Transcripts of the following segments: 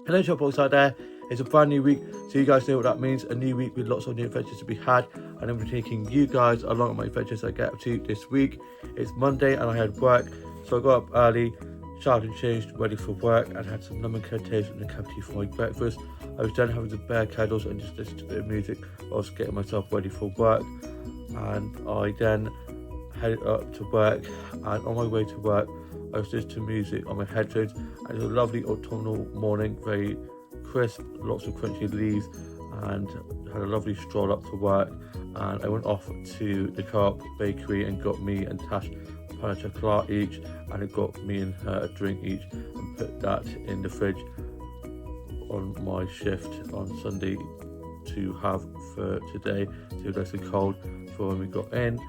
Hello Shopbox out there, it's a brand new week, so you guys know what that means, a new week with lots of new adventures to be had, and I'm taking you guys along on my adventures I get up to this week. It's Monday and I had work, so I got up early, showered and changed, ready for work, and had some lemon curd toast and a cup of tea for my breakfast. I was then having some bear cuddles and just listening to a bit of music whilst getting myself ready for work, and I then headed up to work, and on my way to work I was listening to music on my headphones, and it was a lovely autumnal morning, very crisp, lots of crunchy leaves, and had a lovely stroll up to work. And I went off to the Co-op bakery and got me and Tash a pain of chocolate each, and it got me and her a drink each, and put that in the fridge on my shift on Sunday to have for today, to nice and cold for when we got in.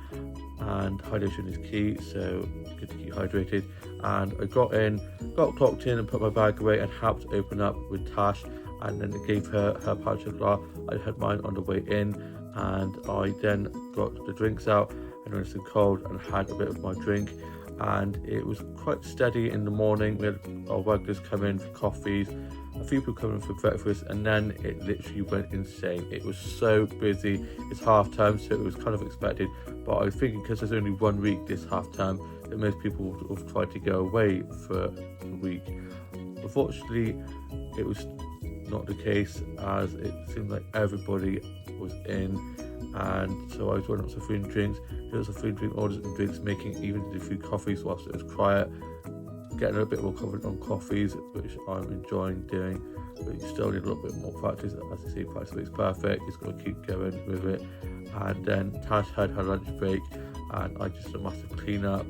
And hydration is key, so good to keep hydrated. And I got clocked in and put my bag away and helped open up with Tash, and then gave her her pain of chocolate. I had mine on the way in, and I then got the drinks out and when it's cold and had a bit of my drink. And it was quite steady in the morning. We had our workers come in for coffees, a few people coming for breakfast, and then it literally went insane. It was so busy. It's half term, so it was kind of expected, but I was thinking because there's only 1 week this half term that most people would have tried to go away for a week. Unfortunately, it was not the case, as it seemed like everybody was in, and so I was running up some food and drinks, doing lots of food and drink orders and drinks, making even the food coffees whilst it was quiet, getting a bit more confident on coffees, which I'm enjoying doing, but you still need a little bit more practice. As I say, practice makes perfect. You've got to keep going with it. And then Tash had her lunch break, and I just did a massive clean up,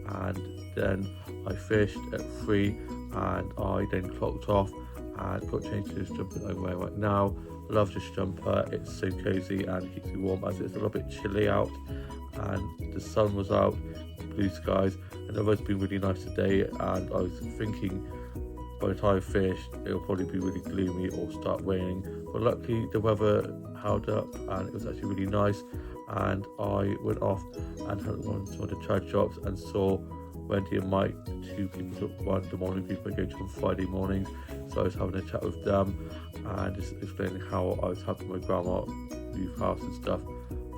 and then I fished at 3, and I then clocked off and got changed to this jumper that I'm wearing right now. Love this jumper, it's so cozy and keeps me warm as it's a little bit chilly out, and the sun was out, blue skies, and the weather's been really nice today. And I was thinking by the time I fished it'll probably be really gloomy or start raining, but luckily the weather held up and it was actually really nice. And I went off and had one of the trade shops and saw Wendy and Mike, the two people that run the morning people I go to on Friday mornings. So I was having a chat with them and just explaining how I was helping my grandma move house and stuff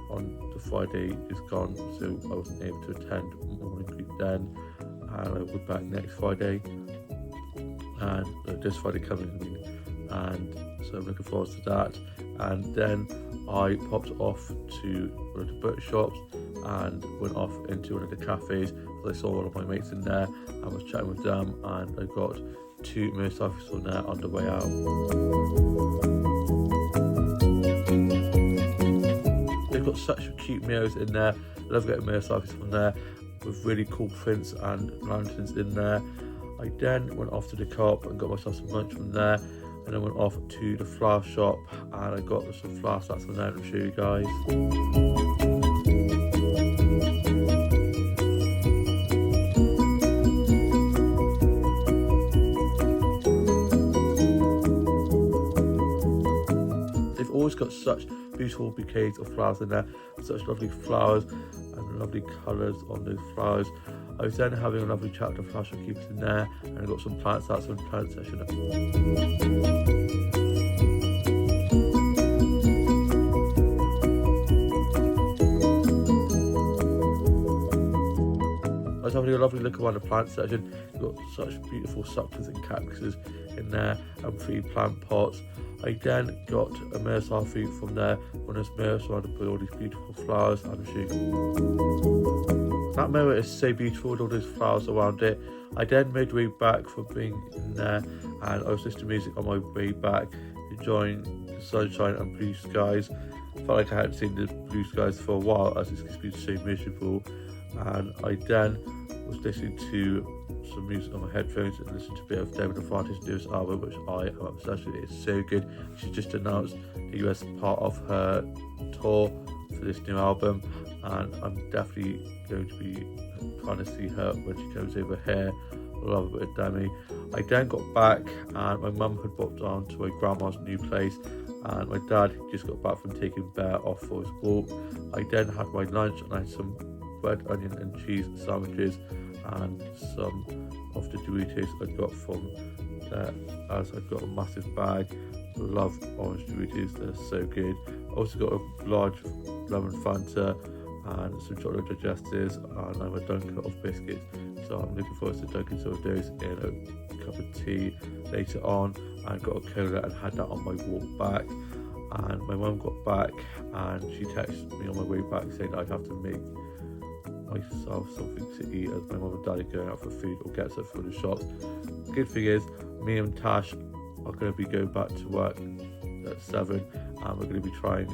on the Friday just gone, so I wasn't able to attend morning group then, and I will be back next Friday, and this Friday coming, and so I'm looking forward to that. And then I popped off to one of the bookshops and went off into one of the cafes, because I saw one of my mates in there and was chatting with them, and I got 2 motorcycles from there on the way out. They've got such cute meals in there. I love getting motorcycles from there with really cool prints and lanterns in there. I then went off to the Co-op and got myself some lunch from there, and then went off to the flower shop and I got some flower stats from there to show you guys. They've always got such beautiful bouquets of flowers in there, such lovely flowers and lovely colours on those flowers. I was then having a lovely chat with the flower shopkeepers in there, and I got some plants out, some plant session. I was having a lovely look around the plant section. You've got such beautiful succulents and cactuses in there, and 3 plant pots. I then got a mirror fruit from there, one of those mirrors surrounded by all these beautiful flowers and shoot. That mirror is so beautiful with all those flowers around it. I then made my way back from being in there, and I was listening to music on my way back, enjoying the sunshine and blue skies. I felt like I hadn't seen the blue skies for a while, as it's been so miserable. And I then was listening to some music on my headphones and listening to a bit of Demi Lovato's newest album, which I am obsessed with. It's so good. She just announced the US part of her tour for this new album, and I'm definitely going to be trying to see her when she comes over here. I love a bit of Demi. I then got back and my mum had popped down to my grandma's new place, and my dad just got back from taking Bear off for his walk. I then had my lunch and I had some bread, onion and cheese sandwiches and some of the Doritos I got from there, as I've got a massive bag. Love orange Doritos, they're so good. Also got a large lemon Fanta and some chocolate digestives, and I'm a dunker of biscuits, so I'm looking forward to dunking some of those in a cup of tea later on. And got a cola and had that on my walk back. And my mum got back and she texted me on my way back saying I'd have to make myself something to eat, as my mum and dad are going out for food or get something from the shops. Good thing is, me and Tash are going to be going back to work at 7, and we're going to be trying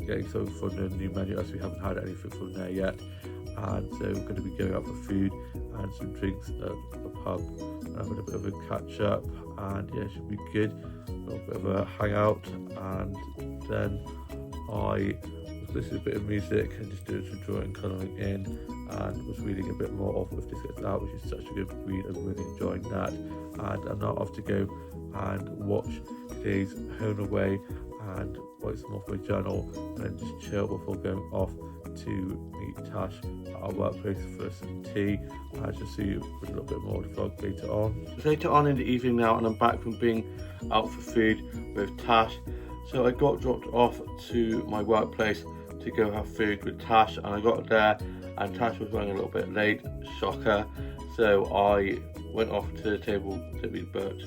getting something from the new menu, as we haven't had anything from there yet. And so we're going to be going out for food and some drinks at a pub and having a bit of a catch up, and yeah, it should be good. A little bit of a hangout, and then I was listening to a bit of music and just doing some drawing, colouring in, and was reading a bit more of If This Gets Out, which is such a good read. I'm really enjoying that. And I'm now off to go and watch today's Home Away and write some off my journal, and then just chill before going off to meet Tash at our workplace for some tea. I just see you with a little bit more of the vlog later on. It's later on in the evening now, and I'm back from being out for food with Tash. So I got dropped off to my workplace to go have food with Tash, and I got there and Tash was running a little bit late, shocker. So I went off to the table to be burnt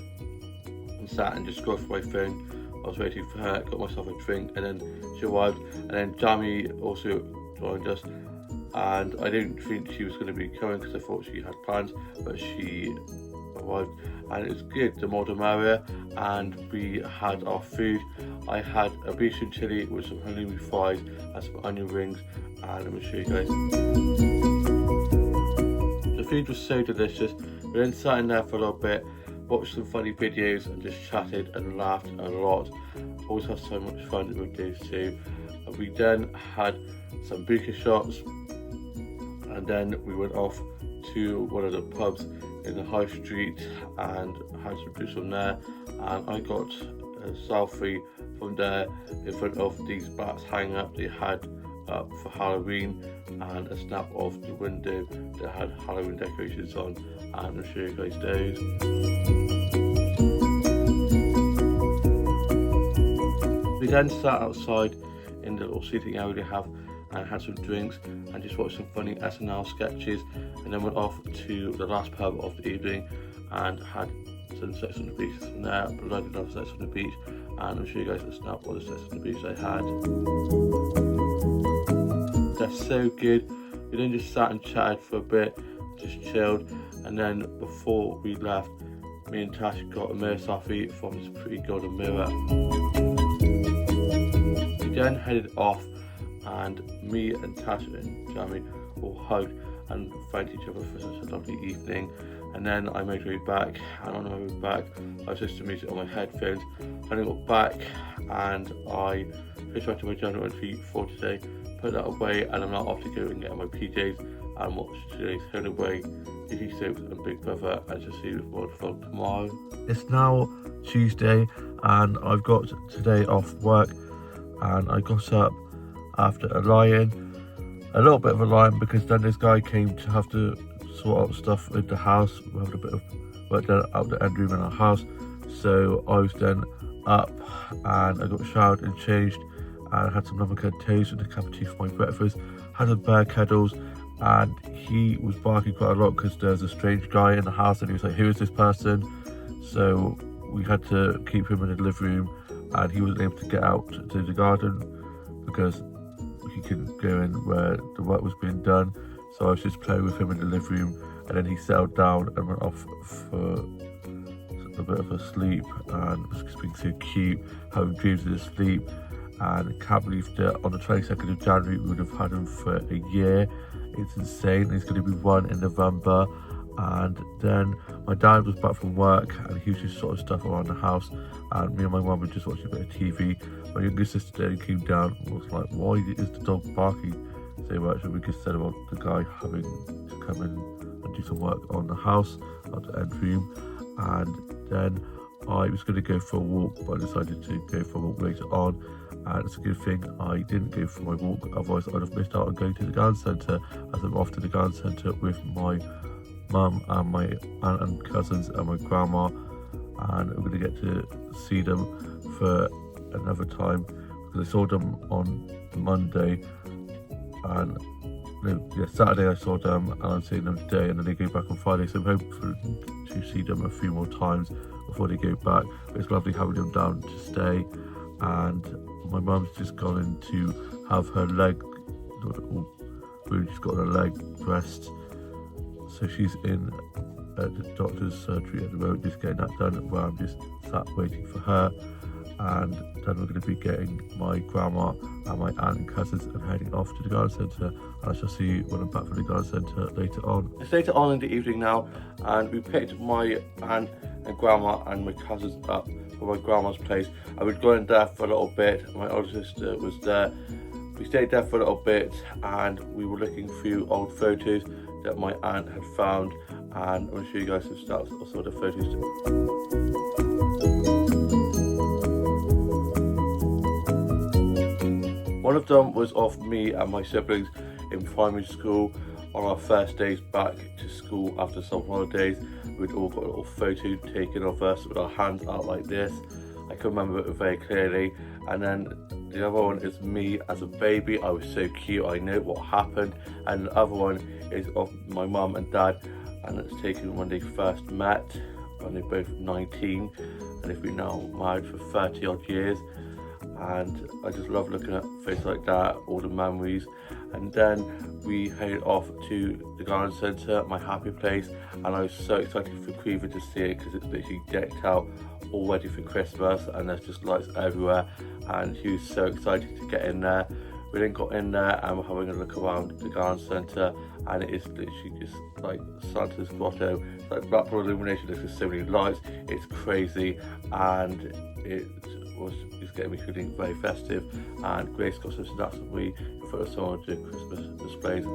and sat and just scrolled for my phone. I was waiting for her, got myself a drink, and then she arrived, and then Jamie also joined us, and I didn't think she was going to be coming because I thought she had plans, but she arrived, and it was good, the more the merrier. And we had our food. I had a beef and chili with some halloumi fries and some onion rings, and I'm going to show you guys. The food was so delicious. We then sat in there for a little bit, watched some funny videos, and just chatted and laughed a lot. Always have so much fun with those two. And we then had some buka shots, and then we went off to one of the pubs in the high street and had some drinks from there. And I got a selfie from there in front of these bats hanging up they had up for Halloween, and a snap of the window that had Halloween decorations on, and I'll show you guys those. We then sat outside in the little seating area they have and had some drinks and just watched some funny SNL sketches, and then went off to the last pub of the evening and had some Sex on the Beach from there, bloody love Sex on the Beach, and I'll show you guys the snap of the Sex on the Beach I had. They're so good. We then just sat and chatted for a bit, just chilled, and then before we left, me and Tash got a mirror selfie from this pretty golden mirror. We then headed off, and me and Tash and Jamie all hugged and thanked each other for such a lovely evening. And then I made my way back, and on my way back I was listening to music on my headphones, and I got back and I finished writing my journal entry for today, put that away, and I'm now off to go and get my PJs and watch today's Home Away, Easy Soaps and Big Brother, and just see you with more vlog tomorrow. It's now Tuesday and I've got today off work, and I got up after a little bit of a lie-in, because then this guy came to have to sort out stuff in the house. We had a bit of work done out the end room in our house, so I was then up and I got showered and changed, and I had some lemon curd toast and a cup of tea for my breakfast. Had some bear kettles, and he was barking quite a lot because there's a strange guy in the house, and he was like, who is this person? So we had to keep him in the living room, and he wasn't able to get out to the garden because he couldn't go in where the work was being done. So I was just playing with him in the living room, and then he settled down and went off for a bit of a sleep, and was just being so cute, having dreams in his sleep. And I can't believe that on the 22nd of January we would have had him for a year. It's insane. He's going to be 1 in November. And then my dad was back from work, and he was just sort of stuff around the house, and me and my mum were just watching a bit of TV. My younger sister then came down and was like, why is the dog barking so much? And we just said about the guy having to come in and do some work on the house, at the end room. And then I was going to go for a walk, but I decided to go for a walk later on, and it's a good thing I didn't go for my walk, otherwise I'd have missed out on going to the garden centre, as I'm off to the garden centre with my mum and my aunt and cousins and my grandma, and I'm going to get to see them for another time, because I saw them on Monday, and Saturday I saw them, and I'm seeing them today, and then they go back on Friday, so I'm hoping to see them a few more times before they go back. But it's lovely having them down to stay. And my mum's just gone in to have her leg, she's got her leg dressed, so she's in at the doctor's surgery at the moment, just getting that done, where I'm just sat waiting for her. And then we're going to be getting my grandma and my aunt and cousins and heading off to the garden centre, and I shall see you when I'm back from the garden centre later on. It's later on in the evening now, and we picked my aunt and grandma and my cousins up from my grandma's place, and we'd gone in there for a little bit. My older sister was there. We stayed there for a little bit, and we were looking through old photos that my aunt had found, and I'm going to show you guys some stuff of some of the photos. One of them was of me and my siblings in primary school on our first days back to school after some holidays. We'd all got a little photo taken of us with our hands out like this. I can remember it very clearly. And then the other one is me as a baby. I was so cute, I know what happened. And the other one is of my mum and dad, and it's taken when they first met, when they're both 19, and they've been now married for 30 odd years. And I just love looking at faces like that, all the memories. And then we headed off to the garden centre, my happy place, and I was so excited for Quiver to see it, because it's literally decked out all ready for Christmas, and there's just lights everywhere, and he was so excited to get in there. We then got in there and we're having a look around the garden centre, and it is literally just like Santa's grotto. It's like Blackpool illumination, there's just so many lights, it's crazy, and it's getting me feeling very festive. And Grace got some snacks with me in front of some of the Christmas displays.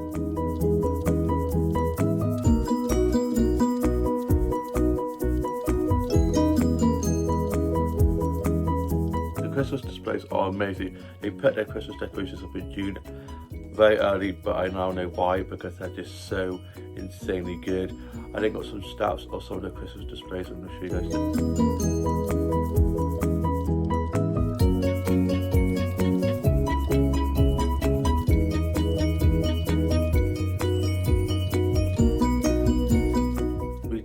The Christmas displays are amazing. They put their Christmas decorations up in June very early, but I now know why, because they're just so insanely good. I then got some stats of some of the Christmas displays I'm going to show you guys.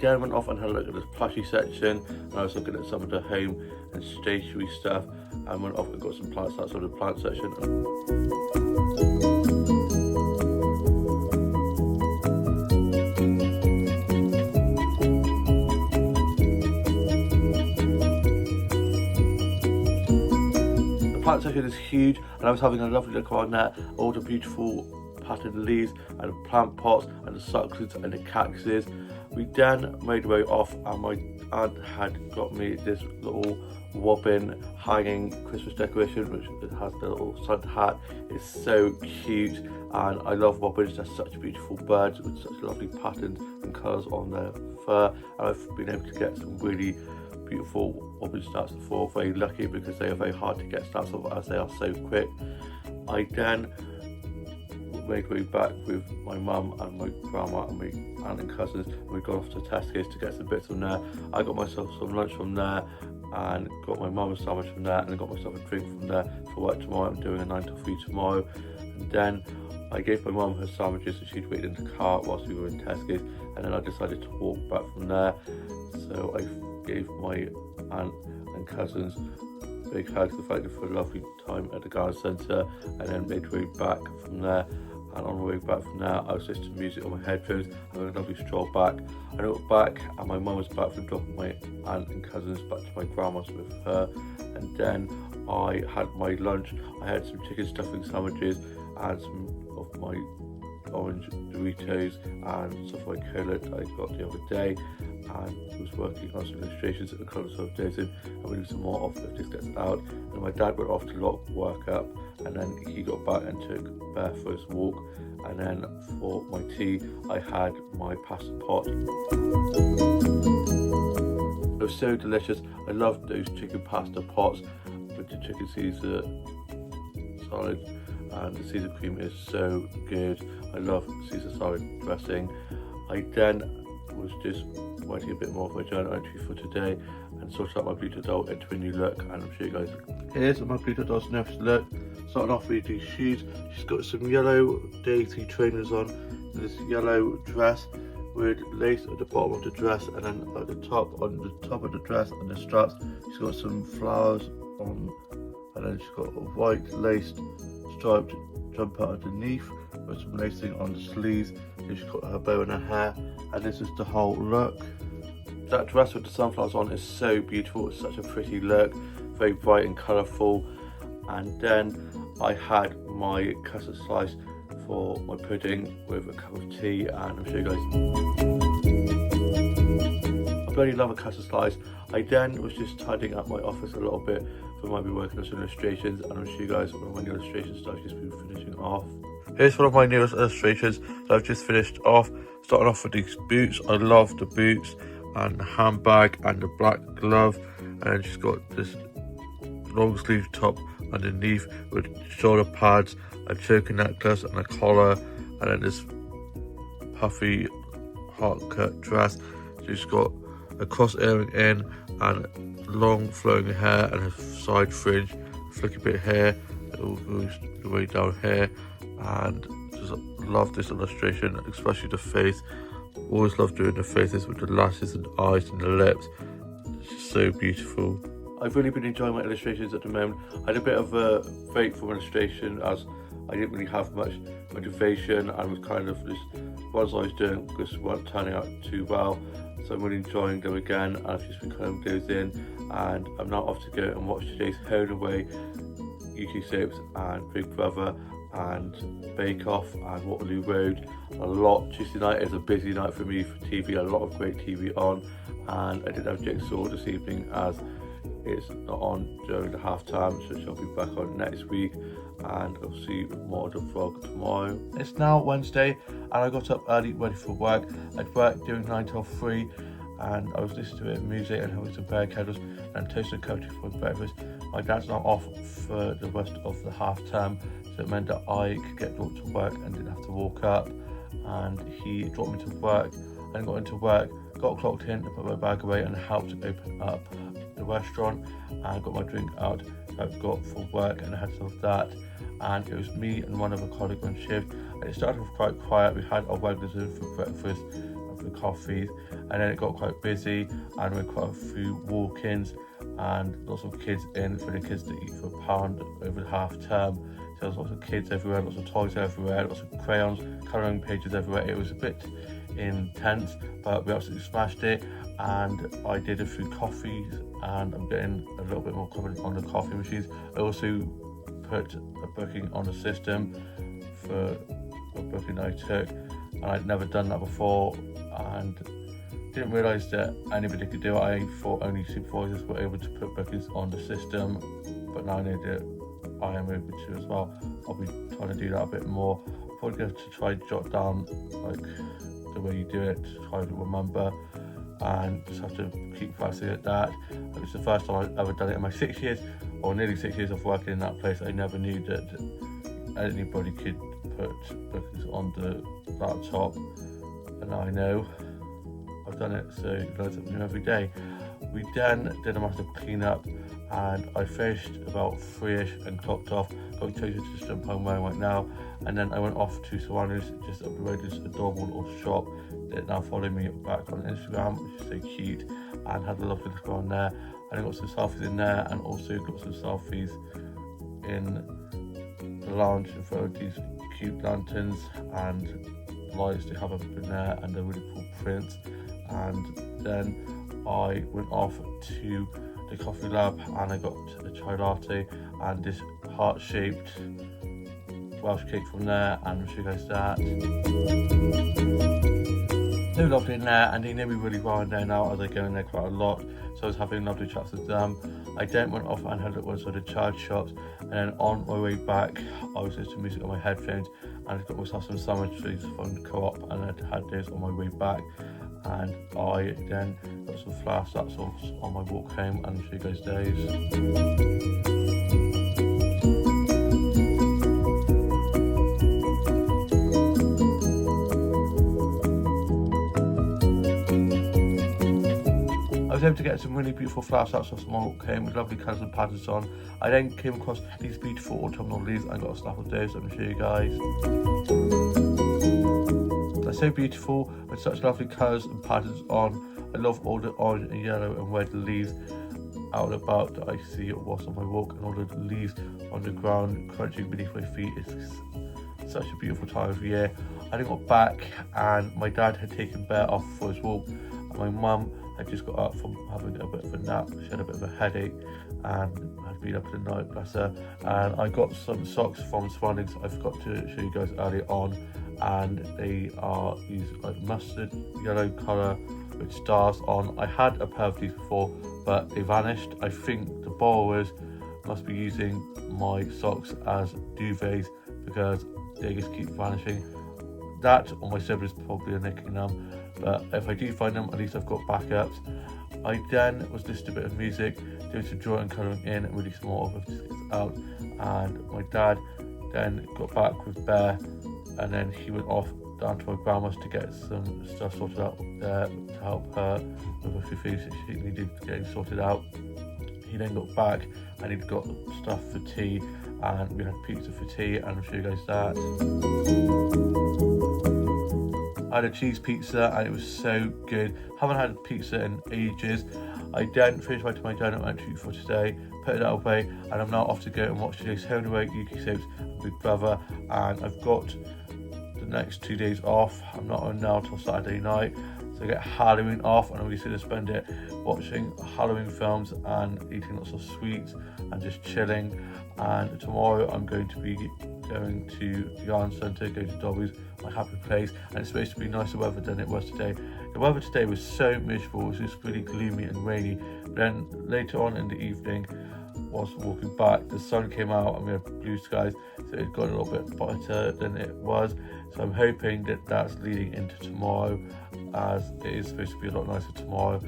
Then went off and had a look at this plushie section, and I was looking at some of the home and stationery stuff, and went off and got some plants outside of the plant section. The plant section is huge, and I was having a lovely look around there, all the beautiful patterned leaves and the plant pots and the succulents and the cactuses. We then made our way off, and my aunt had got me this little wobbin hanging Christmas decoration, which has the little Santa hat. It's so cute, and I love wobbins. They're such beautiful birds with such lovely patterns and colours on their fur, and I've been able to get some really beautiful wobbin stats before. Very lucky, because they are very hard to get stats of, as they are so quick. I then made way back with my mum and my grandma and my aunt and cousins, and we got off to Tesco's to get some bits from there. I got myself some lunch from there, and got my mum a sandwich from there, and I got myself a drink from there for work tomorrow. I'm doing a 9 to 3 tomorrow. And then I gave my mum her sandwiches, and she'd waited in the car whilst we were in Tesco's, and then I decided to walk back from there. So I gave my aunt and cousins big hugs to thank them for a lovely time at the garden centre, and then made way back from there. And on the way back from there, I was listening to music on my headphones, having a lovely stroll back. I looked back, and my mum was back from dropping my aunt and cousins back to my grandma's with her. And then I had my lunch. I had some chicken stuffing sandwiches and some of my orange Doritos and stuff like cola that I got the other day, and was working on some illustrations at the colours of dozing, and we did some more off if this gets out. And my dad went off to lock work up, and then he got back and took Bear for his walk. And then for my tea, I had my pasta pot. It was so delicious. I loved those chicken pasta pots with the chicken Caesar salad, and the Caesar cream is so good. I love Caesar salad dressing. I then was just writing a bit more of a journal entry for today and sorting out my Bluetooth doll into a new look, and I'm sure you guys. Here's my Bluetooth doll's next look. Starting off with these shoes. She's got some yellow Daisy trainers on, this yellow dress with lace at the bottom of the dress, and then at the top, on the top of the dress and the straps, she's got some flowers on, and then she's got a white laced striped jumper underneath with some lacing on the sleeves, and she's got her bow in her hair, and this is the whole look. That dress with the sunflowers on is so beautiful. It's such a pretty look, very bright and colourful. And then I had my custard slice for my pudding with a cup of tea, and I'll show you guys. I bloody love a custard slice. I then was just tidying up my office a little bit for when I'll be working on some illustrations, and I'll show you guys when my illustration stuff just been finishing off. Here's one of my newest illustrations that I've just finished off. Starting off with these boots. I love the boots and the handbag and the black glove, and then she's got this long sleeve top underneath with shoulder pads, a choker necklace and a collar, and then this puffy heart cut dress. She's got a cross earring in and long flowing hair and a side fringe, flicky bit hair that all goes the way down here, and just love this illustration, especially the face. Always love doing the faces with the lashes and eyes and the lips. It's just so beautiful. I've really been enjoying my illustrations at the moment. I had a bit of a break from illustration as I didn't really have much motivation, and was kind of just ones I was doing just weren't turning out too well. So I'm really enjoying them again, and I've just been kind of goes in, and I'm now off to go and watch today's Home Away, UK Soaps and Big Brother and Bake Off and Waterloo Road. A lot. Tuesday night is a busy night for me for TV, a lot of great TV on, and I did have Jigsaw this evening as it's not on during the half time, so she'll be back on next week, and I'll see more of the vlog tomorrow. It's now Wednesday, and I got up early ready for work. I'd worked during 9 till 3, and I was listening to a bit of music and having some bear candles and toasted a cup of tea for breakfast. My dad's now off for the rest of the half term, so it meant that I could get dropped to work and didn't have to walk up, and he dropped me to work. I got into work, got clocked in, put my bag away and helped open up the restaurant, and got my drink out that I've got for work, and I had some of that. And it was me and one other colleague on shift, and it started off quite quiet. We had our regulars in for breakfast and for coffees, and then it got quite busy, and we had quite a few walk-ins and lots of kids in for the kids to eat for £1 over the half term. So there was lots of kids everywhere, lots of toys everywhere, lots of crayons, colouring pages everywhere. It was a bit intense, but we absolutely smashed it, and I did a few coffees, and I'm getting a little bit more confident on the coffee machines. I also put a booking on the system for a booking I took, and I'd never done that before and didn't realise that anybody could do it. I thought only supervisors were able to put bookings on the system, but now I know that I am able to as well. I'll be trying to do that a bit more. I'm probably going to try to jot down like the way you do it, to try to remember, and just have to keep practicing at that. It was the first time I've ever done it in my 6 years, or nearly 6 years of working in that place. I never knew that anybody could put bookings on the laptop, and now I know. I've done it, so you learn something new every day. We then did a massive clean-up, and I finished about 3ish and clocked off, got chosen to just jump home where I'm right now, and then I went off to Sawano's, just up the road, this adorable little shop that now follow me back on Instagram, which is so cute, and had a lovely look around there. And I got some selfies in there, and also got some selfies in the lounge in front of these cute lanterns and lights they have up in there, and the really cool prints. And then I went off to the coffee lab, and I got a chai latte and this heart-shaped Welsh cake from there, and I'll show you guys that. They were lovely in there, and they know me really well in there now, as I go in there quite a lot, so I was having lovely chats with them. I then went off and had a look at one of the charge shops, and then on my way back I was listening to music on my headphones, and I got myself some sandwiches from Co-op, and I had those on my way back. And I then got some flour sats on my walk home, and I'll show you guys those. home to get some really beautiful flower shops off small came with lovely colours and patterns on. I then came across these beautiful autumnal leaves and got a snap of those. I'm going to show you guys. They're so beautiful with such lovely colours and patterns on. I love all the orange and yellow and red leaves out and about that I see whilst on my walk, and all the leaves on the ground crunching beneath my feet. It's such a beautiful time of year. I then got back and my dad had taken Bear off for his walk, and my mum had just got up from having a bit of a nap. She had a bit of a headache and had been up in the night, bless her. And I got some socks from Surroundings I forgot to show you guys earlier on, and they are these like mustard yellow colour with stars on. I had a pair of these before, but they vanished. I think the borrowers must be using my socks as duvets because they just keep vanishing. That or my siblings probably are nicking them, but if I do find them, at least I've got backups. I then was listening to a bit of music, doing some drawing, colouring in, and really more of it out. And my dad then got back with Bear, and then he went off down to my grandma's to get some stuff sorted out there to help her with a few things that she needed getting sorted out. He then got back and he'd got stuff for tea, and we had pizza for tea, and I'll show you guys that. I had a cheese pizza and it was so good. Haven't had pizza in ages. I then finished my donut entry for today, put it away, and I'm now off to go and watch today's Home and Away UK Soaps and Big Brother, and I've got the next 2 days off. I'm not on now till Saturday night, so I get Halloween off, and I'm really going to spend it watching Halloween films and eating lots of sweets and just chilling. And tomorrow I'm going to be going to the Yarn Centre, going to Dobby's, my happy place, and it's supposed to be nicer weather than it was today. The weather today was so miserable, it was just really gloomy and rainy. Then later on in the evening, whilst walking back, the sun came out and we had blue skies, so it got a little bit brighter than it was. So I'm hoping that that's leading into tomorrow, as it is supposed to be a lot nicer tomorrow.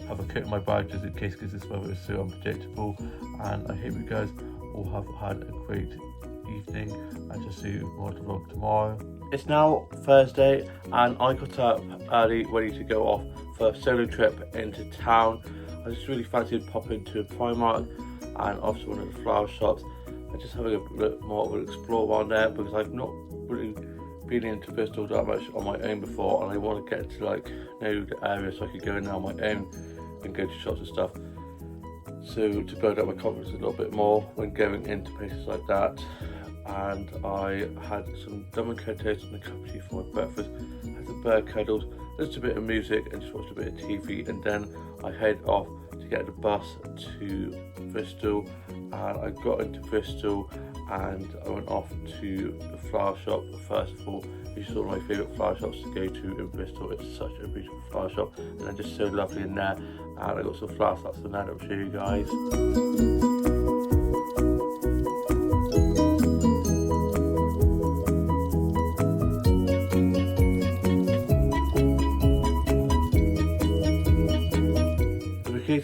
Have a coat in my bag just in case, because this weather is so unpredictable. And I hope you guys all have had a great evening, and just see you more to vlog tomorrow. It's now Thursday and I got up early ready to go off for a solo trip into town. I just really fancied popping to Primark and off to one of the flower shops and just having a bit more of an explore around there, because I've not really been into Bristol that much on my own before, and I want to get to know the area so I could go in there on my own and go to shops and stuff. So to build up my confidence a little bit more when going into places like that. And I had some lemon curd toast and a cup of tea for my breakfast. I had some bird cuddles, listened to a bit of music and just watched a bit of TV, and then I head off to get the bus to Bristol. And I got into Bristol and I went off to the flower shop first of all, which is one of my favourite flower shops to go to in Bristol. It's such a beautiful flower shop and they're just so lovely in there. And I got some flower sets in there that I'll show you guys.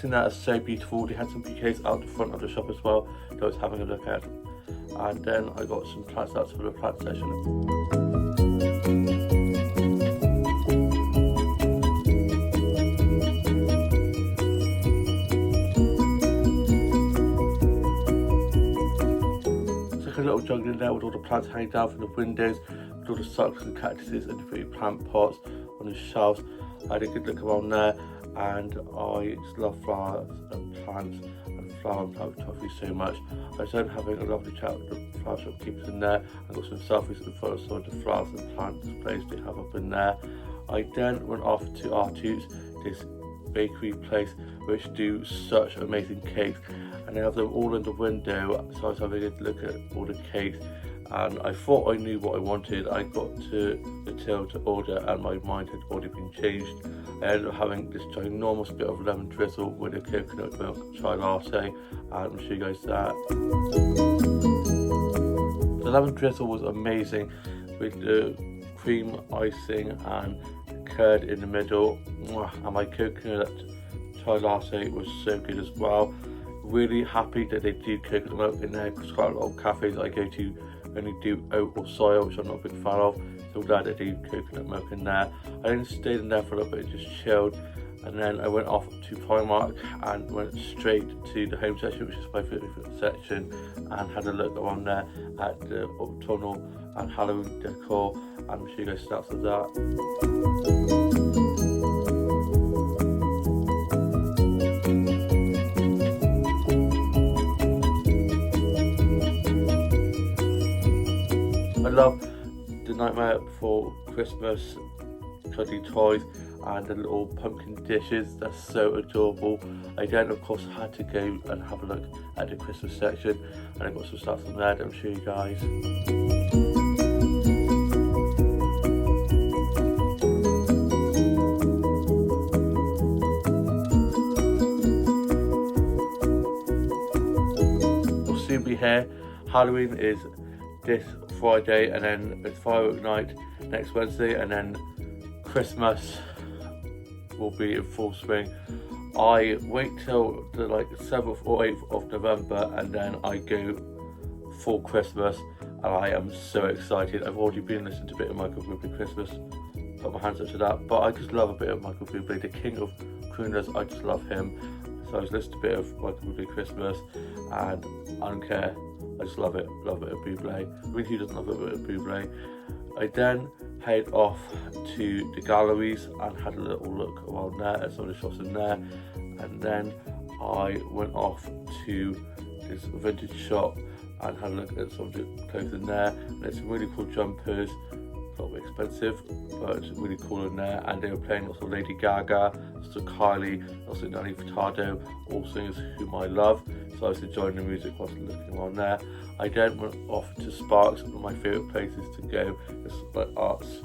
And that is so beautiful. They had some bouquets out the front of the shop as well that I was having a look at, and then I got some plants out for the plant section. It's like a little jungle in there with all the plants hanging down from the windows, with all the succulents and cactuses and the pretty plant pots on the shelves. I had a good look around there, and I just love flowers and plants and flower and plant photography so much. I was then having a lovely chat with the flower shopkeepers in there. I got some selfies in front of some of the flowers and plant displays they have up in there. I then went off to Artoots, this bakery place which do such amazing cakes, and they have them all in the window, so I was having a look at all the cakes. And I thought I knew what I wanted. I got to the till to order and my mind had already been changed. I ended up having this ginormous bit of lemon drizzle with a coconut milk chai latte, and I'll show you guys that. The lemon drizzle was amazing with the cream icing and curd in the middle, and my coconut chai latte was so good as well. Really happy that they do coconut milk in there, because quite a lot of cafes I go to only do oat or soya, which I'm not a big fan of, so I'm glad they do coconut milk in there. I then stayed in there for a little bit, just chilled, and then I went off to Primark and went straight to the home section, which is my favourite section, and had a look around there at the autumnal and Halloween decor, and I'll show you guys snaps of that. I love the Nightmare Before Christmas cuddly toys and the little pumpkin dishes. They're so adorable. I then of course had to go and have a look at the Christmas section, and I got some stuff from there that I'll show you guys. We'll soon be here. Halloween is this Friday, and then it's firework night next Wednesday, and then Christmas will be in full swing. I wait till the 7th or 8th of November, and then I go full Christmas, and I am so excited. I've already been listening to a bit of Michael Bublé Christmas, put my hands up to that, but I just love a bit of Michael Bublé, the king of crooners. I just love him. So I was listening to a bit of Michael Bublé Christmas, and I don't care, I just love it a bit of Bublé. I mean, who doesn't love a bit of Bublé? I then head off to the galleries and had a little look around there at some of the shops in there, and then I went off to this vintage shop and had a look at some of the clothes in there, and there's some really cool jumpers, a little bit expensive but really cool in there, and they were playing lots of Lady Gaga, lots of Kylie, also Nelly Furtado, all singers whom I love, so I was enjoying the music whilst looking around there. I then went off to Sparks, one of my favourite places to go. It's arts,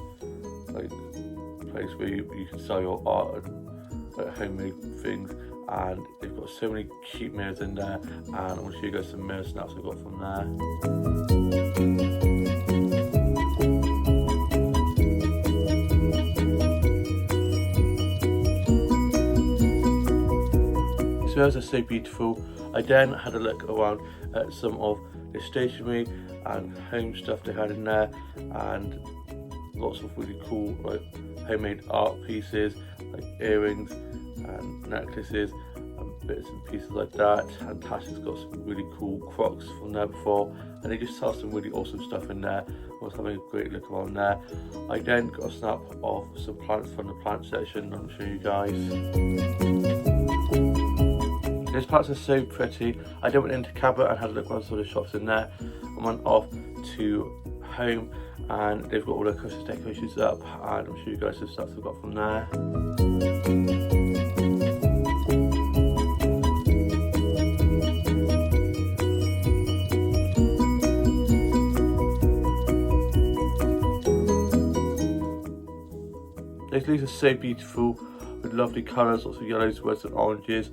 place where you can sell your art and homemade things, and they've got so many cute mirrors in there, and I'm going to show you guys some mirror snaps I got from there. The mirrors are so beautiful. I then had a look around at some of the stationery and home stuff they had in there, and lots of really cool homemade art pieces like earrings and necklaces and bits and pieces like that. And Tasha's got some really cool Crocs from there before, and they just sell some really awesome stuff in there. I was having a great look around there. I then got a snap of some plants from the plant section. I'll show you guys. Those plants are so pretty. I then went into Cabot and had a look around some of the shops in there, and went off to home, and they've got all their Christmas decorations up, and I'll show you guys the stuff I've got from there. Those leaves are so beautiful with lovely colours, lots of yellows, reds and oranges,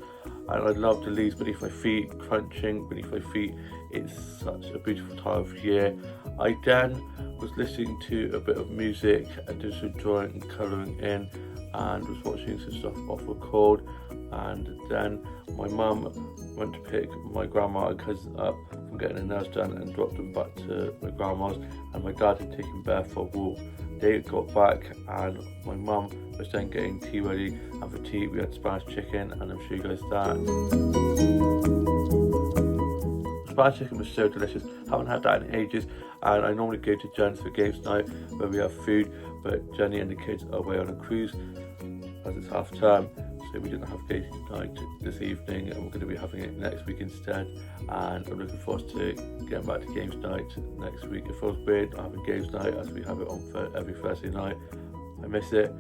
and I love the leaves beneath my feet, crunching beneath my feet. It's such a beautiful time of year. I then was listening to a bit of music and did some drawing and colouring in, and was watching some stuff off record, and then my mum went to pick my grandma and cousin up from getting their nails done and dropped them back to my grandma's, and my dad had taken Bear for a walk. They got back, and my mum was then getting tea ready, and for tea we had Spanish chicken, and I'll show you guys that. Spanish chicken was so delicious. Haven't had that in ages, and I normally go to Jen's for games night where we have food, but Jenny and the kids are away on a cruise as it's half term, so we didn't have games night this evening, and we're going to be having it next week instead. And I'm looking forward to getting back to games night next week. It feels weird not having games night as we have it on every Thursday night. I miss it,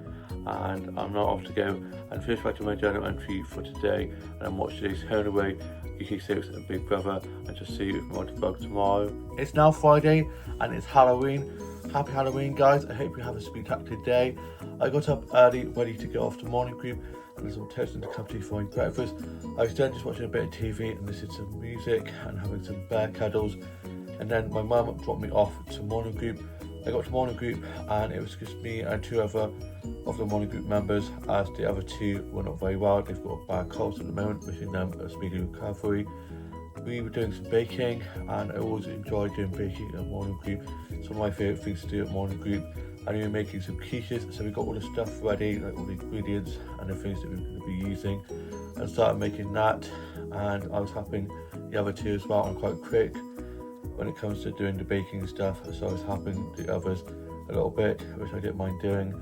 and I'm now off to go and finish writing my journal entry for today, and I'm watching today's Home Away, UK6 and Big Brother, and just see you with my vlog tomorrow. It's now Friday and it's Halloween. Happy Halloween, guys. I hope you have a spectacular day. I got up early ready to go off to morning group, and there's some toast and a cup of tea for my breakfast. I was then just watching a bit of TV and listening to some music and having some bear cuddles, and then my mum dropped me off to morning group. I got to morning group and it was just me and two other of the morning group members, as the other two were not very well. They've got bad colds at the moment, wishing them a speedy recovery. We were doing some baking, and I always enjoy doing baking at morning group. It's one of my favourite things to do at morning group, and we were making some quiches. So we got all the stuff ready, like all the ingredients and the things that we were going to be using, and started making that. And I was helping the other two as well. I'm quite quick when it comes to doing the baking stuff, so I was helping the others a little bit, which I didn't mind doing.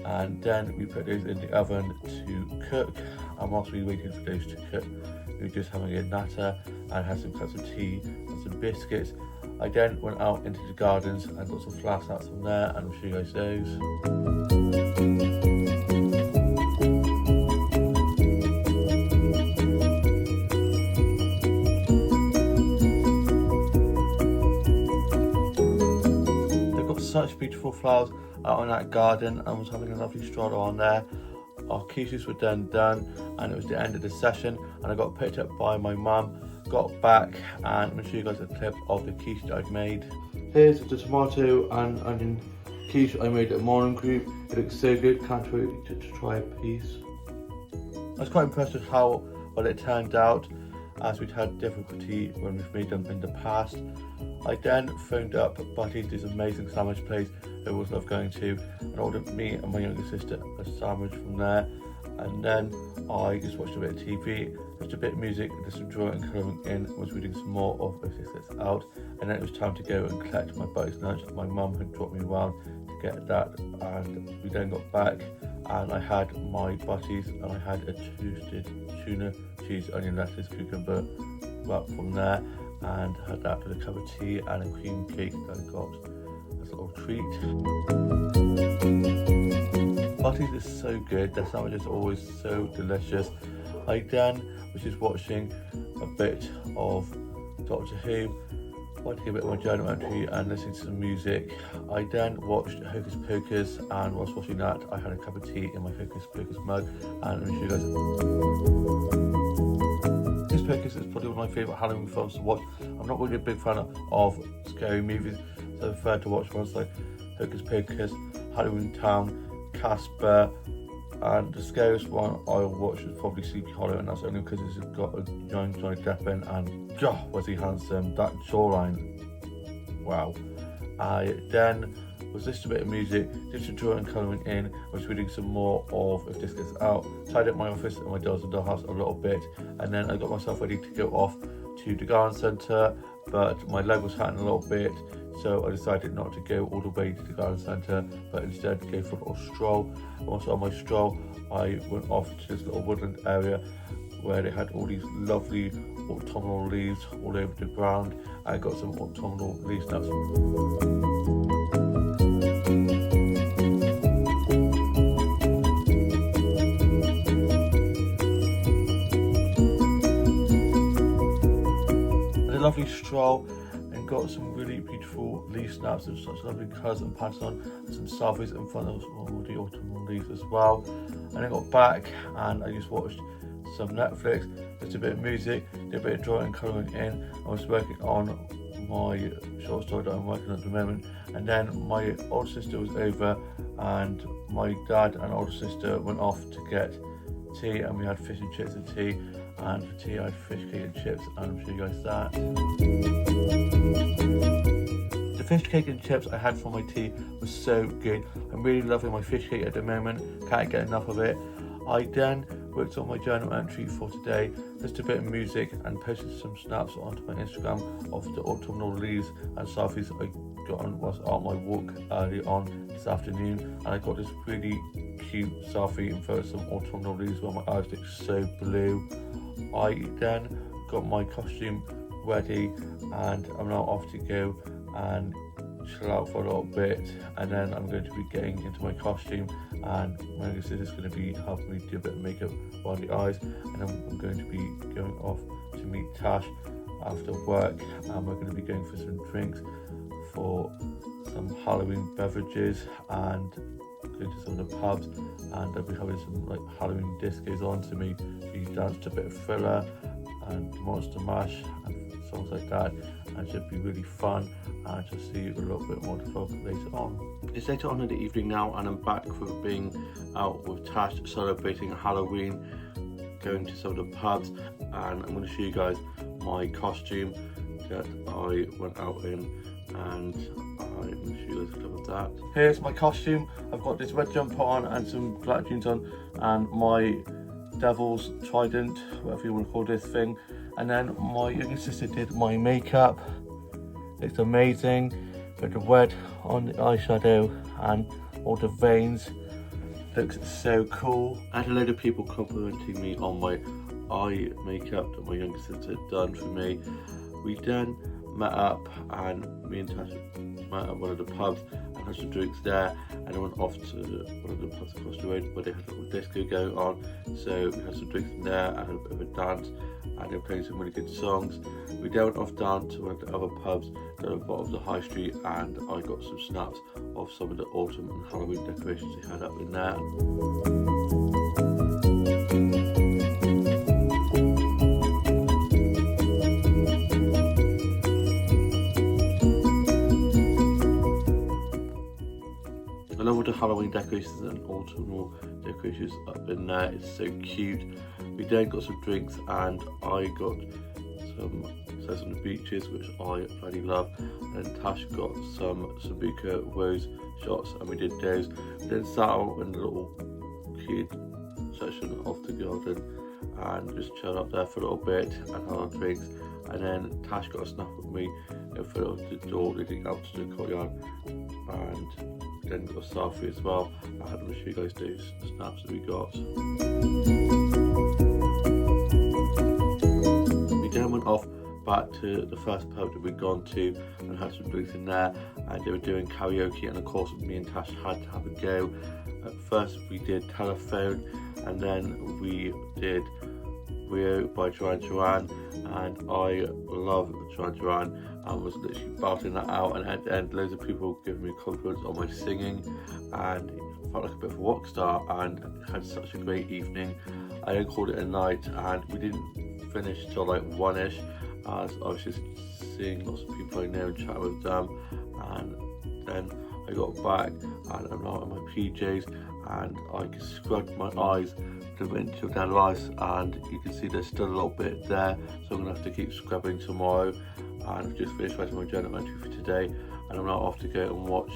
And then we put those in the oven to cook, and whilst we were waiting for those to cook, we were just having a natter and had some cups of tea and some biscuits. I then went out into the gardens and got some flower snaps from there, and I'll show you guys those. Such beautiful flowers out on that garden, and was having a lovely stroll on there. Our quiches were then done, and it was the end of the session, and I got picked up by my mum, got back, and I'm going to show you guys a clip of the quiche that I'd made. Here's the tomato and onion quiche I made at Morning Group. It looks so good, can't wait to try a piece. I was quite impressed with how well it turned out, as we'd had difficulty when we've made them in the past. I then phoned up Butty's, this amazing sandwich place I always love going to, and ordered me and my younger sister a sandwich from there. And then I just watched a bit of TV, just a bit of music, just some drawing and colouring in, was reading some more of Biscuits Out, and then it was time to go and collect my Butty's lunch. My mum had dropped me around to get that, and we then got back, and I had my Butty's, and I had a toasted tuna, cheese, onion, lettuce, cucumber wrap from there, and had that with a cup of tea and a cream cake that I got as a little treat. Butty's is so good, their sandwiches are always so delicious. I then was just watching a bit of Doctor Who, watching a bit of my journal entry and listening to some music. I then watched Hocus Pocus, and whilst watching that I had a cup of tea in my Hocus Pocus mug, and I'm going to show you guys. Hocus Pocus is probably one of my favourite Halloween films to watch. I'm not really a big fan of scary movies, so I prefer to watch ones like Hocus Pocus, Halloween Town, Casper, and the scariest one I'll watch is probably Sleepy Hollow, and that's only because it's got a young Johnny Depp in, and God, was he handsome, that jawline, wow. I then was listening to a bit of music, did some drawing and colouring in, was reading some more of If This Gets Out, tidied up my office and my Dolls and Dollhouse a little bit, and then I got myself ready to go off to the garden centre, but my leg was hurting a little bit, so I decided not to go all the way to the garden centre, but instead go for a little stroll. And once on my stroll, I went off to this little woodland area where they had all these lovely autumnal leaves all over the ground. I got some autumnal leaf snaps. A lovely stroll, and got some really beautiful leaf snaps of such lovely colours and patterns on, and some selfies in front of all the autumnal leaves as well. And I got back and I just watched some Netflix, just a bit of music, did a bit of drawing and colouring in. I was working on my short story that I'm working on at the moment, and then my older sister was over, and my dad and older sister went off to get tea, and we had fish and chips and tea. And for tea I had fish cake and chips, and I'll show you guys that. The fish cake and chips I had for my tea was so good. I'm really loving my fish cake at the moment, can't get enough of it. I then worked on my journal entry for today, just a bit of music, and posted some snaps onto my Instagram of the autumnal leaves and selfies I got on whilst on my walk early on this afternoon. And I got this really cute selfie in front of some autumnal leaves where my eyes look so blue. I then got my costume ready, and I'm now off to go and chill out for a little bit, and then I'm going to be getting into my costume, and my younger sister is going to be helping me do a bit of makeup around the eyes, and I'm going to be going off to meet Tash after work, and we're going to be going for some drinks, for some Halloween beverages, and going to some of the pubs, and I'll be having some like Halloween discos on to me. We danced a bit of Thriller and Monster Mash and songs like that, and it should be really fun, and to see a little bit more to talk later on. It's later on in the evening now, and I'm back for being out with Tash, celebrating Halloween, going to some of the pubs, and I'm going to show you guys my costume that I went out in and I'm going to show you guys a clip of that. Here's my costume. I've got this red jumper on and some black jeans on and my devil's trident, whatever you want to call this thing. And then my younger sister did my makeup. It's amazing, with the red on the eyeshadow and all the veins. Looks so cool. I had a load of people complimenting me on my eye makeup that my younger sister had done for me. We then met up and me and Tasha met at one of the pubs and had some drinks there, and I went off to one of the pubs across the road where they had a little disco going on. So we had some drinks in there and a bit of a dance, and they were playing some really good songs. We then went off down to one of the other pubs at the bottom of the high street, and I got some snaps of some of the autumn and Halloween decorations they had up in there. I love all the Halloween decorations and autumnal decorations up in there. It's so cute. We then got some drinks and I got some Sex on the Beaches, which I bloody love, and Tash got some Sambuca Rose shots and we did those. We then sat out in the little kid section of the garden and just chilled up there for a little bit and had our drinks. And then Tash got a snap with me in front of the door leading out to the courtyard, and then got a selfie as well. I had to show you guys those snaps that we got. We then went off back to the first pub that we'd gone to and had some drinks in there, and they were doing karaoke, and of course me and Tash had to have a go. At first we did Telephone, and then we did Rio by Duran Duran, and I love Duran Duran. I was literally belting that out, and at the end loads of people giving me compliments on my singing, and I felt like a bit of a rock star and had such a great evening. I then called it a night, and we didn't finish till like 1ish, as I was just seeing lots of people I know and chatting with them. And then I got back and I'm out in my PJs, and I scrubbed my eyes to the inch of their lives, and you can see there's still a little bit there, so I'm gonna have to keep scrubbing tomorrow. And I've just finished writing my journal entry for today, and I'm now off to go and watch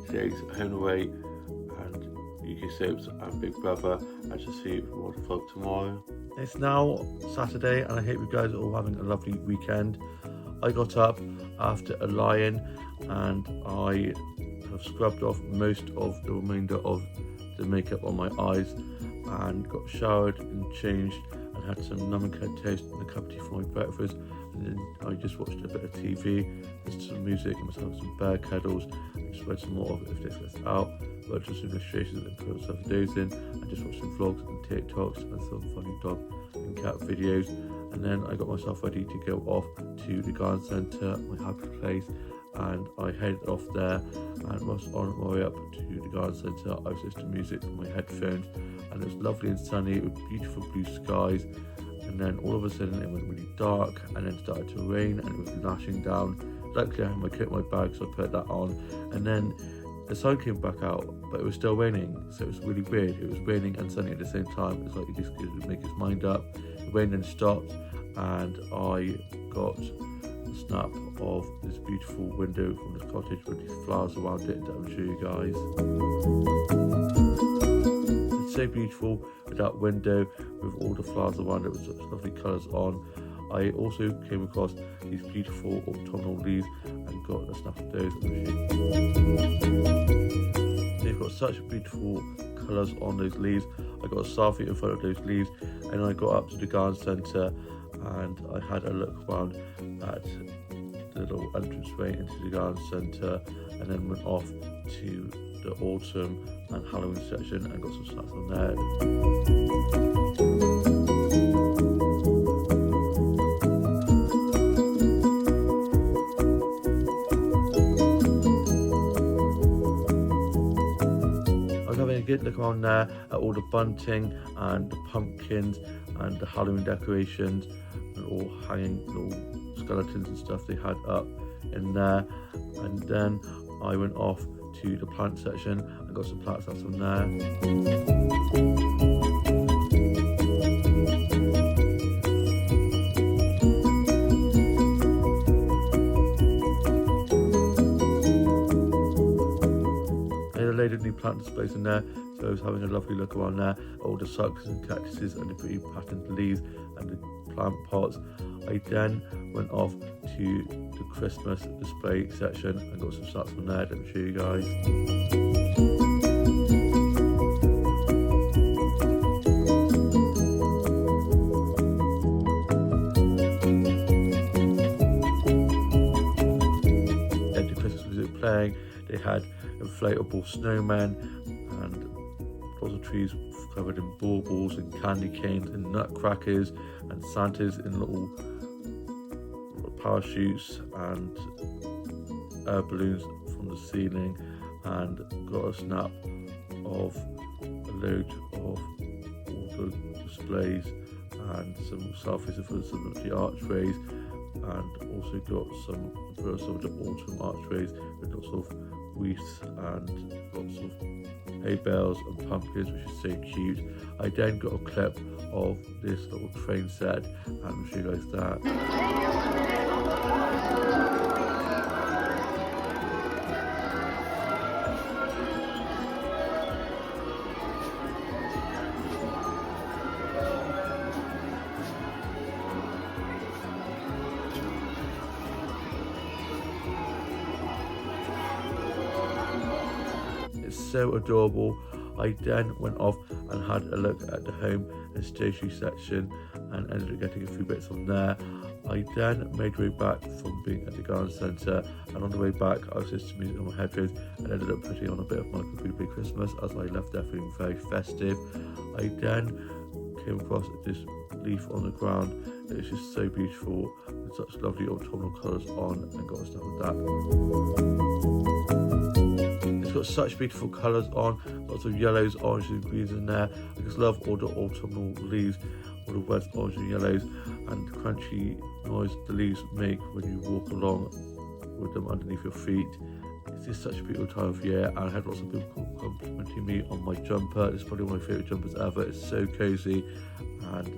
today's Home and Away and UK Soaps and Big Brother, and to see what the vlog tomorrow. It's now Saturday, and I hope you guys are all having a lovely weekend. I got up after a lie-in, and I have scrubbed off most of the remainder of the makeup on my eyes, and got showered and changed, and had some lemon curd toast and a cup of tea for my breakfast. And then I just watched a bit of TV, listened to some music, and myself some bear cuddles, and just read some more of it if this gets out. Worked on some illustrations and put myself those in, and just watched some vlogs and TikToks and some funny dog and cat videos. And then I got myself ready to go off to the garden centre, my happy place, and I headed off there, and was on my way up to the garden centre. I was listening to music on my headphones, and it was lovely and sunny with beautiful blue skies. And then all of a sudden it went really dark, and then started to rain, and it was lashing down. Luckily I had my coat in my bag, so I put that on, and then the sun came back out, but it was still raining, so it was really weird. It was raining and sunny at the same time. It's like he just couldn't make his mind up. The rain then stopped, and I got a snap of this beautiful window from this cottage with these flowers around it that I'll show you guys. It's so beautiful with that window with all the flowers around it with such lovely colours on. I also came across these beautiful autumnal leaves and got a snap of those. They've got such beautiful colours on those leaves. I got a selfie in front of those leaves, and I got up to the garden centre and I had a look around at the little entranceway into the garden centre, and then went off to the autumn and Halloween section and got some snaps on there. A good look around there at all the bunting and the pumpkins and the Halloween decorations and all hanging little skeletons and stuff they had up in there. And then I went off to the plant section and got some plants out from there. plant displays in there, so I was having a lovely look around there, all the suckers and cactuses and the pretty patterned leaves and the plant pots. I then went off to the Christmas display section and got some snacks from there. Let me show you guys. The Christmas music playing, they had inflatable snowmen and lots of trees covered in baubles and candy canes and nutcrackers and Santas in little parachutes and air balloons from the ceiling, and got a snap of a load of all the displays and some selfies of some of the archways, and also got some of the autumn archways with lots of wreaths and lots of hay bales and pumpkins, which is so cute. I then got a clip of this little train set and I'll show you guys that. So adorable. I then went off and had a look at the home and stationery section and ended up getting a few bits on there. I then made my way back from being at the garden centre, and on the way back I was listening to music on my headphones and ended up putting on a bit of Michael Bublé Christmas as I left there feeling very festive. I then came across this leaf on the ground. It's just so beautiful with such lovely autumnal colours on, and got stuff with that. It's got such beautiful colours on, lots of yellows, oranges and greens in there. I just love all the autumnal leaves, all the reds, orange and yellows, and the crunchy noise the leaves make when you walk along with them underneath your feet. It's just such a beautiful time of year, and I had lots of people complimenting me on my jumper. It's probably one of my favourite jumpers ever. It's so cosy, and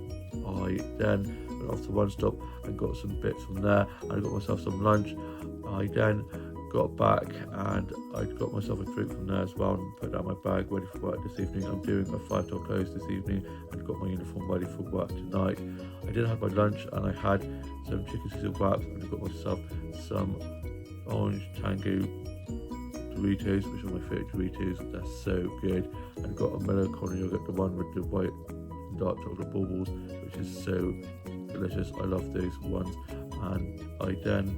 I then went off to One Stop and got some bits from there, and I got myself some lunch. I then got back and I got myself a drink from there as well and put that in my bag ready for work this evening. I'm doing a 5 till close this evening and got my uniform ready for work tonight. I did have my lunch and I had some chicken Caesar wraps, and I got myself some orange tango Doritos, which are my favourite Doritos. They're so good. And I got a Milo corn yogurt, the one with the white and dark chocolate baubles, which is so delicious. I love those ones. And I then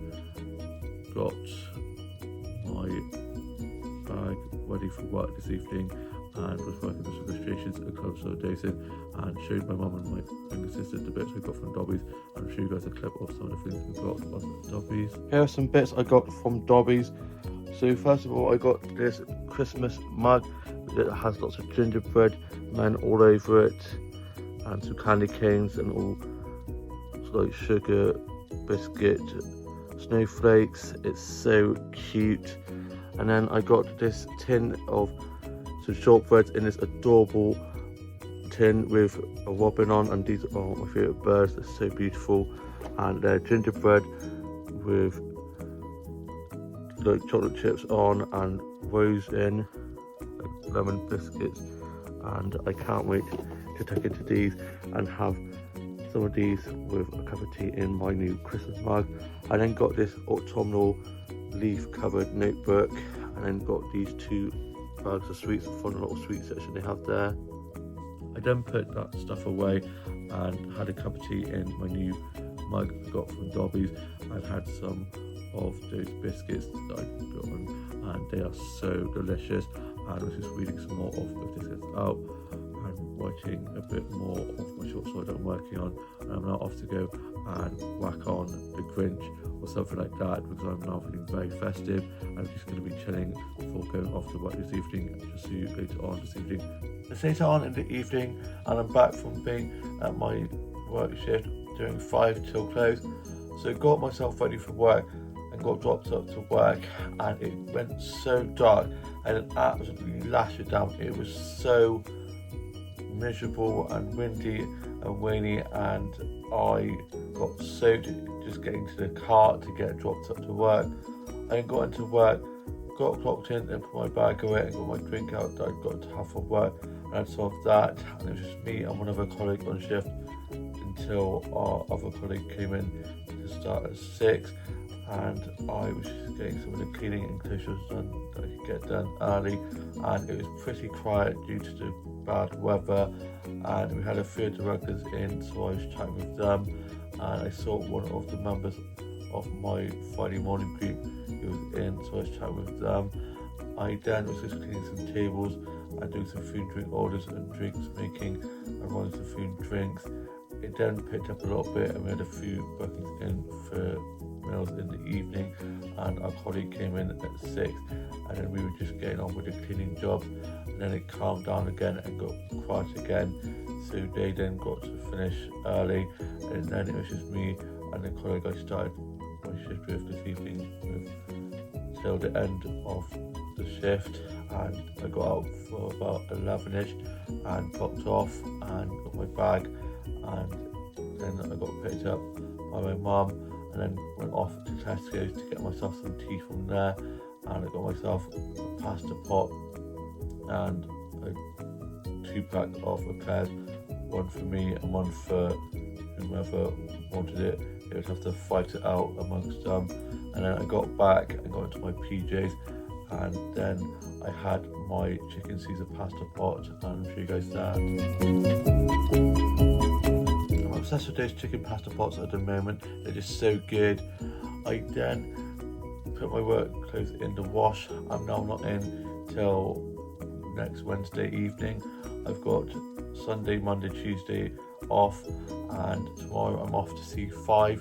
got my bag ready for work this evening and was working with some illustrations at Club Solidarity and showed my mum and my younger sister the bits we got from Dobbies, and I'll show you guys a clip of some of the things we got on Dobbies. Here are some bits I got from Dobbies. So first of all, I got this Christmas mug that has lots of gingerbread men all over it and some candy canes and all like sugar, biscuit, snowflakes. It's so cute. And then I got this tin of some shortbreads in this adorable tin with a robin on, and these are my favourite birds. They're so beautiful, and they're gingerbread with like chocolate chips on and rose in, like lemon biscuits, and I can't wait to take into these and have some of these with a cup of tea in my new Christmas mug. I then got this autumnal leaf covered notebook, and then got these 2 bags of sweets from the little sweet section they have there. I then put that stuff away and had a cup of tea in my new mug I got from Dobbies. I've had some of those biscuits that I got on, and they are so delicious. And I was just reading some more of this out and writing a bit more of my short story that I'm working on, and I'm now off to go and whack on The Grinch or something like that, because I'm now feeling very festive. I'm just going to be chilling before going off to work this evening. Just see you later on this evening. It's later on in the evening, and I'm back from being at my work shift doing 5 till close. So got myself ready for work and got dropped up to work, and it went so dark and it absolutely lashed it down. It was so miserable and windy and rainy, and I got soaked just getting to the car to get dropped up to work. I got into work got clocked in and put my bag away and got my drink out that I'd got to have for work, and I solved that, and it was just me and one other colleague on shift until our other colleague came in to start at 6, and I was just getting some of the cleaning and closures done that I could get done early, and it was pretty quiet due to the bad weather, and we had a few of the regulars in, so I was chatting with them, and I saw one of the members of my Friday morning group who was in, so I was chatting with them. I then was just cleaning some tables and doing some food and drink orders and drinks making and running some food and drinks. It then picked up a little bit and we had a few bookings in for meals in the evening, and our colleague came in at 6, and then we were just getting on with the cleaning job, and then it calmed down again and got quiet again, so they then got to finish early, and then it was just me and the colleague I started my shift with this evening with till the end of the shift, and I got out for about 11ish and popped off and got my bag, and then I got picked up by my mum, and then went off to Tesco's to get myself some tea from there, and I got myself a pasta pot and a 2-pack of eclairs, one for me and one for whomever wanted it. They would have to fight it out amongst them, and then I got back and got into my PJs, and then I had my chicken Caesar pasta pot, and I'm sure you guys that. I'm obsessed with those chicken pasta pots at the moment, they're just so good. I then put my work clothes in the wash. I'm now not in till next Wednesday evening. I've got Sunday, Monday, Tuesday off, and tomorrow I'm off to see Five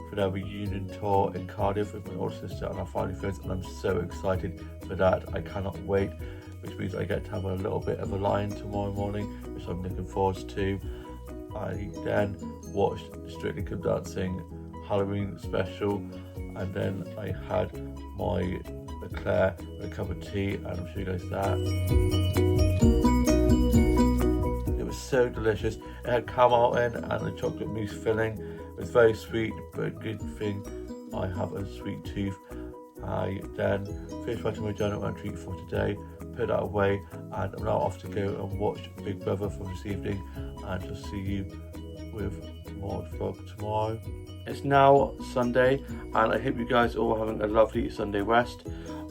for their reunion tour in Cardiff with my older sister and our family friends, and I'm so excited for that. I cannot wait, which means I get to have a little bit of a lie-in tomorrow morning, which I'm looking forward to. I then watched Strictly Come Dancing Halloween special, and then I had my eclair with a cup of tea, and I'm sure you guys that. It was so delicious. It had caramel in and a chocolate mousse filling. It was very sweet, but a good thing I have a sweet tooth. I then finished writing my journal entry for today, put that away, and I'm now off to go and watch Big Brother from this evening, and to see you with more vlog tomorrow. It's now Sunday, and I hope you guys all are having a lovely Sunday rest.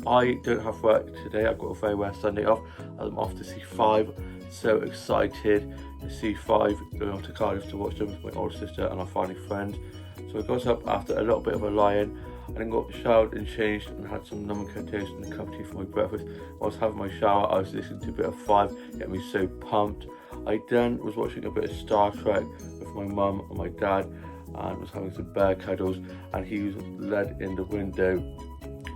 I don't have work today. I've got a very rest Sunday off, as I'm off to see Five. So excited to see Five, going off to Cardiff to watch them with my older sister and our family friend. So I got up after a little bit of a lie-in, and then got showered and changed and had some lemon curd toast and a cup of tea for my breakfast. While I was having my shower, I was listening to a bit of Five, getting me so pumped. I then was watching a bit of Star Trek with my mum and my dad, and was having some bear cuddles, and he was led in the window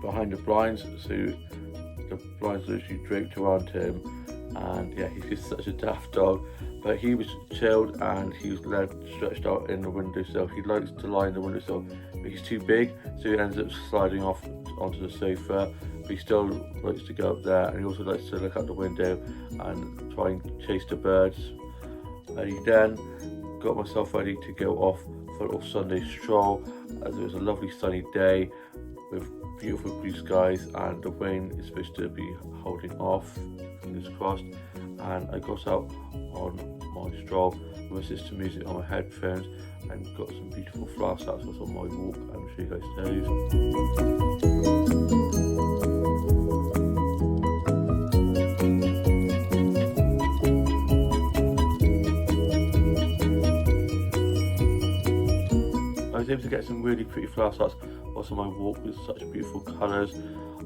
behind the blinds, so the blinds literally draped around him, and yeah, he's just such a daft dog, but he was chilled and he was led stretched out in the windowsill. He likes to lie in the windowsill, but he's too big, so he ends up sliding off onto the sofa, but he still likes to go up there, and he also likes to look out the window and try and chase the birds. And he then got myself ready to go off for a little Sunday stroll, as it was a lovely sunny day with beautiful blue skies, and the rain is supposed to be holding off, fingers crossed. And I got out on my stroll with my sister music on my headphones and got some beautiful flowers out on my walk, and I'll show you guys those. I was able to get some really pretty flower starts whilst on my walk with such beautiful colours.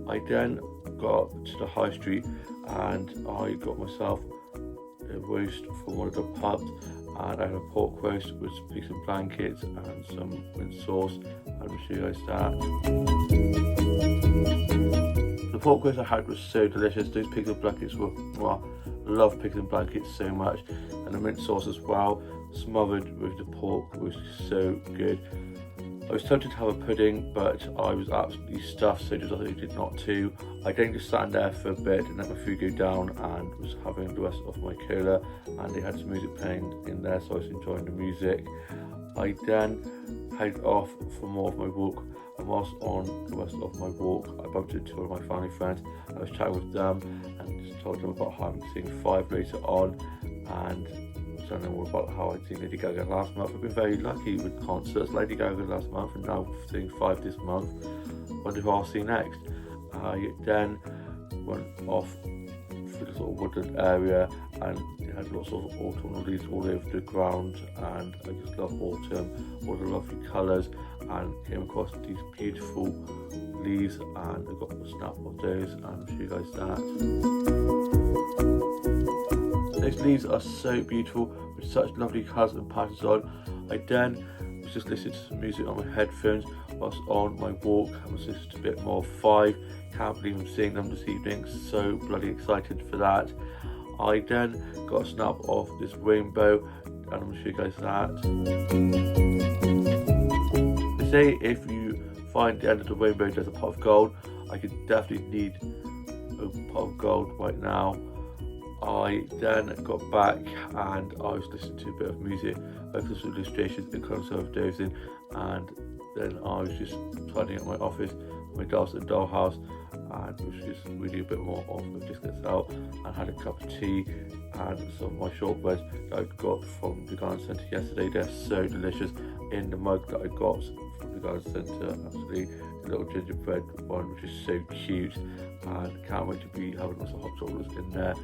I then got to the high street and I got myself a roast from one of the pubs, and I had a pork roast with some pigs and blankets and some mint sauce, and I'll show you guys that. The pork roast I had was so delicious. Those pigs and blankets were, well, I love pigs and blankets so much, and the mint sauce as well, smothered with the pork, was so good. I was tempted to have a pudding, but I was absolutely stuffed, so just I did not to. I then just sat in there for a bit and let my food go down, and was having the rest of my cola, and they had some music playing in there, so I was enjoying the music. I then headed off for more of my walk, and whilst on the rest of my walk I bumped into two of my family friends. I was chatting with them and just told them about how I'm seeing Five later on, and telling them all about how I'd seen Lady Gaga last month. I've been very lucky with concerts. Lady Gaga last month and now seeing Five this month. Wonder who I'll see next. I then went off through the sort of woodland area, and it had lots of autumnal leaves all over the ground, and I just love autumn, all the lovely colours, and came across these beautiful leaves, and I got a snap of those and I'll show you guys that. Those leaves are so beautiful with such lovely colours and patterns on. I then was just listening to some music on my headphones whilst on my walk. I was listening to a bit more of Five. Can't believe I'm seeing them this evening, so bloody excited for that. I then got a snap of this rainbow, and I'm going to show you guys that. They say if you find the end of the rainbow there's a pot of gold. I could definitely need a pot of gold right now. I then got back and I was listening to a bit of music, focus illustrations and colours of dozing, and then I was just tidying up my office, my dolls and dollhouse, and was just reading a bit more of the biscuits out, and had a cup of tea and some of my shortbreads that I got from the garden centre yesterday. They're so delicious in the mug that I got from the garden centre. Absolutely, the little gingerbread one, which is so cute, and can't wait to be having lots of hot chocolates in there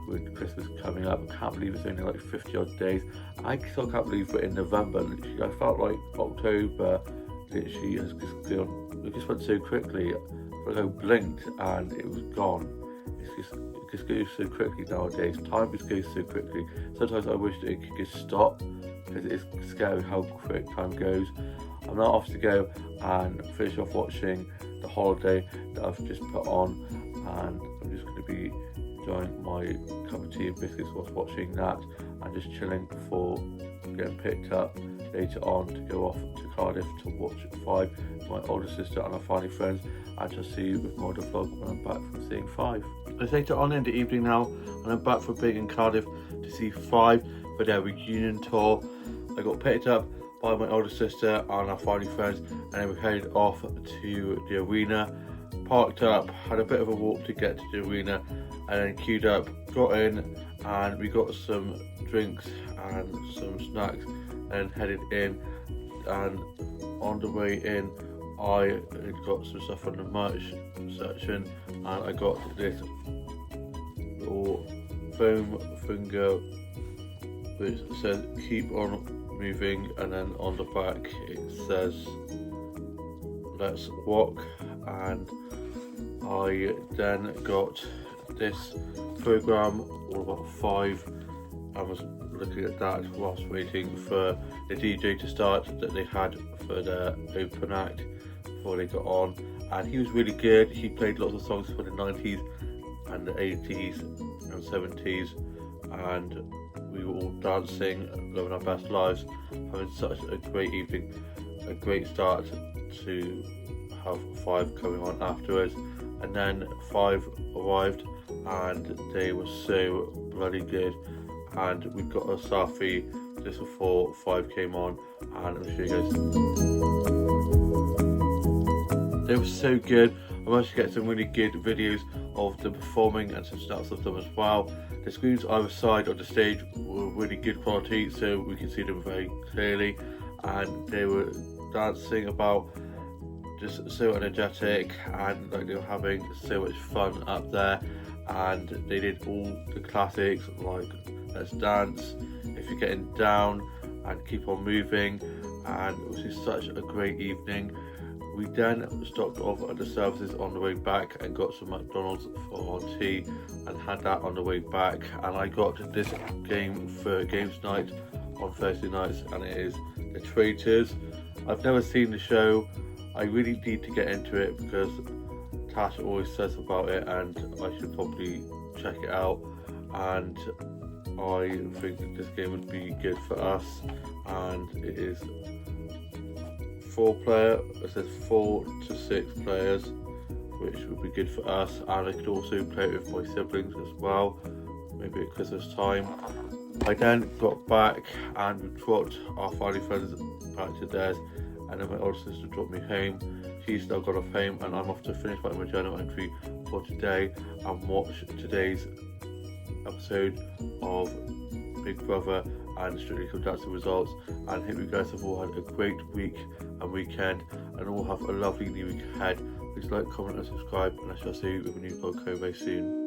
with Christmas coming up. I can't believe it's only like 50 odd days. I still can't believe we're in November. Literally, I felt like October literally has just gone, it just went so quickly. I blinked and it was gone. It just goes so quickly nowadays. Time just goes so quickly. Sometimes I wish that it could just stop, because it is scary how quick time goes. I'm now off to go and finish off watching The Holiday that I've just put on, and I'm just going to be enjoying my cup of tea and biscuits whilst watching that, and just chilling before getting picked up later on to go off to Cardiff to watch Five with my older sister and our family friends, and to see you with more of the vlog when I'm back from seeing Five. It's later on in the evening now, and I'm back from being in Cardiff to see Five for their reunion tour. I got picked up by my older sister and our family friends, and then we headed off to the arena, parked up, had a bit of a walk to get to the arena, and then queued up, got in, and we got some drinks and some snacks, and headed in. And on the way in, I had got some stuff from the merch section, and I got this little foam finger which says keep on moving, and then on the back it says let's walk. And I then got this programme all about Five. I was looking at that whilst waiting for the DJ to start that they had for their open act before they got on, and he was really good. He played lots of songs for the 90s and the 80s and 70s, and we were all dancing, living our best lives, having such a great evening, a great start to have Five coming on afterwards. And then Five arrived and they were so bloody good, and we got a selfie just before Five came on, and I'll show you guys. They were so good. I managed to get some really good videos of them performing and some snaps of them as well. The screens either side of the stage were really good quality, so we could see them very clearly, and they were dancing about, just so energetic, and like they were having so much fun up there. And they did all the classics like Let's Dance, If You're Getting Down, and Keep On Moving, and it was just such a great evening. We then stopped off at the services on the way back and got some McDonald's for our tea and had that on the way back. And I got this game for games night on Thursday nights, and it is The Traitors. I've never seen the show. I really need to get into it because Tash always says about it, and I should probably check it out. And I think that this game would be good for us, and it is 4-player. It says 4 to 6 players, which would be good for us, and I could also play it with my siblings as well, maybe at Christmas time. I then got back and we brought our family friends back to theirs, and then my older sister dropped me home. She's now got off home, and I'm off to finish writing my journal entry for today and watch today's episode of Big Brother and Strictly Come Dancing results. And hope you guys have all had a great week and weekend, and all have a lovely new week ahead. Please like, comment and subscribe, and I shall see you with a new vlog very soon.